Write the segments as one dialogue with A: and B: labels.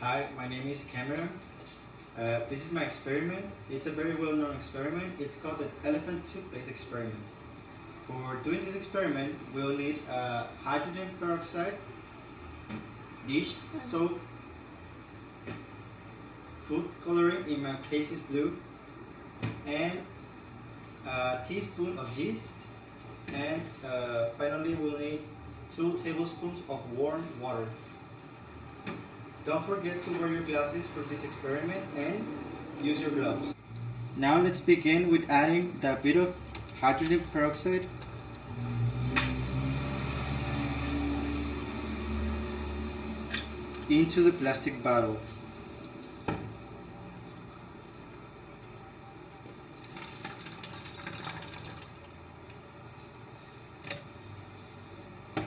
A: Hi, my name is Cameron. This is my experiment. It's a very well-known experiment. It's called the elephant toothpaste experiment. For doing this experiment, we'll need hydrogen peroxide, dish soap, food coloring, in my case is blue, and a teaspoon of yeast, and finally we'll need 2 tablespoons of warm water. Don't forget to wear your glasses for this experiment and use your gloves. Now let's begin with adding the bit of hydrogen peroxide into the plastic bottle.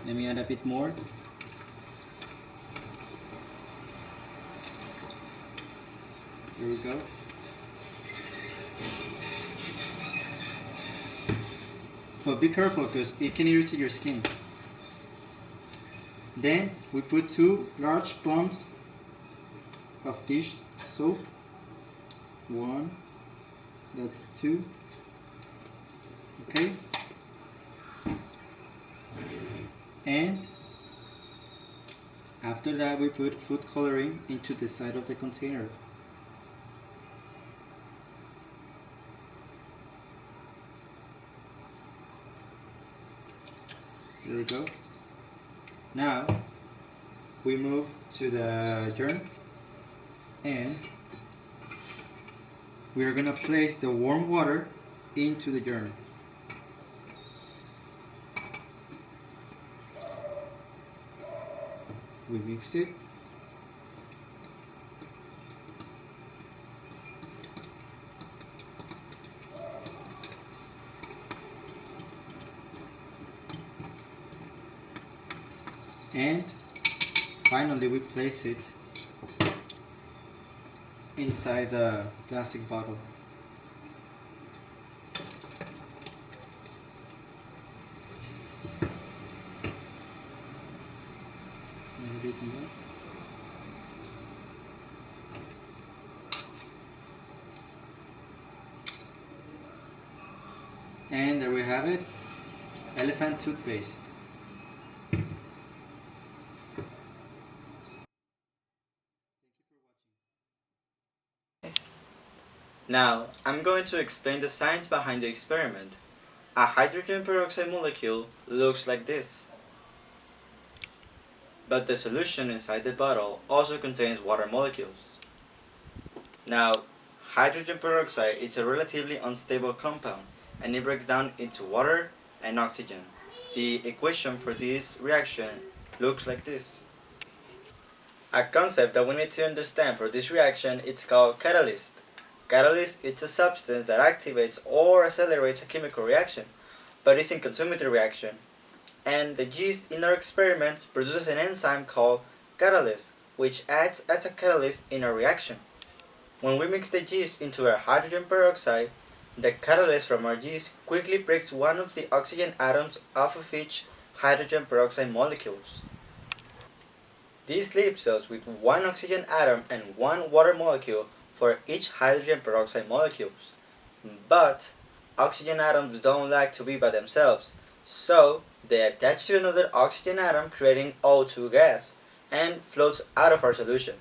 A: Let me add a bit more. Here we go. But be careful because it can irritate your skin. Then we put 2 large pumps of dish soap. 1, that's 2. Okay. And after that we put food coloring into the side of the container. There we go. Now we move to the urn and we are gonna place the warm water into the urn. We mix it. And finally we place it inside the plastic bottle. A bit more. And there we have it, elephant toothpaste.
B: Now, I'm going to explain the science behind the experiment. A hydrogen peroxide molecule looks like this. But the solution inside the bottle also contains water molecules. Now, hydrogen peroxide is a relatively unstable compound and it breaks down into water and oxygen. The equation for this reaction looks like this. A concept that we need to understand for this reaction is called catalyst. Catalyst is a substance that activates or accelerates a chemical reaction, but it's in consummate reaction. And the yeast in our experiments produces an enzyme called catalase, which acts as a catalyst in our reaction. When we mix the yeast into our hydrogen peroxide, the catalase from our yeast quickly breaks one of the oxygen atoms off of each hydrogen peroxide molecules. This leaves us with 1 oxygen atom and 1 water molecule for each hydrogen peroxide molecules. But oxygen atoms don't like to be by themselves, so they attach to another oxygen atom creating O2 gas and floats out of our solution.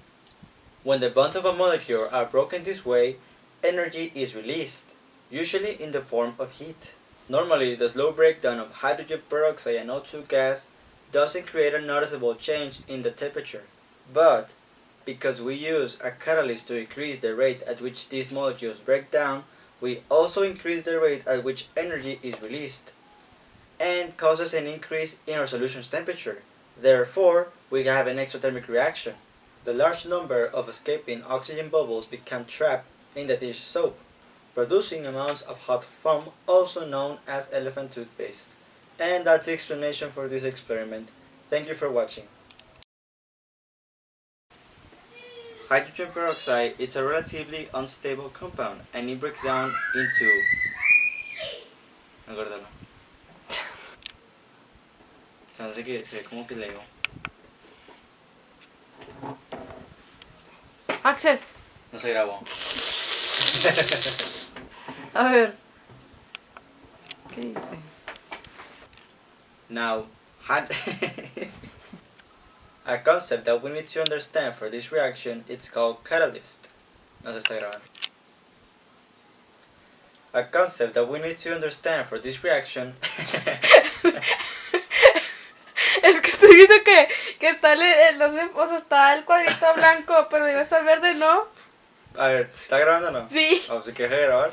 B: When the bonds of a molecule are broken this way, energy is released, usually in the form of heat. Normally, the slow breakdown of hydrogen peroxide and O2 gas doesn't create a noticeable change in the temperature, but because we use a catalyst to increase the rate at which these molecules break down, we also increase the rate at which energy is released, and causes an increase in our solution's temperature. Therefore, we have an exothermic reaction. The large number of escaping oxygen bubbles become trapped in the dish soap, producing amounts of hot foam, also known as elephant toothpaste. And that's the explanation for this experiment. Thank you for watching. Hydrogen peroxide is a relatively unstable compound and it breaks down into... Acuérdalo. Se ve como que leo.
C: Axel,
B: No se grabó.
C: a ver. ¿Qué dice?
B: Now, a concept that we need to understand for this reaction is called catalyst. No se está grabando. A concept that we need to understand for this reaction.
C: Es que estoy viendo que está no sé, o sea, está el cuadrito blanco, pero debe estar verde, ¿no?
B: A ver, ¿está grabando o no?
C: Sí.
B: Vamos a que deje de grabar.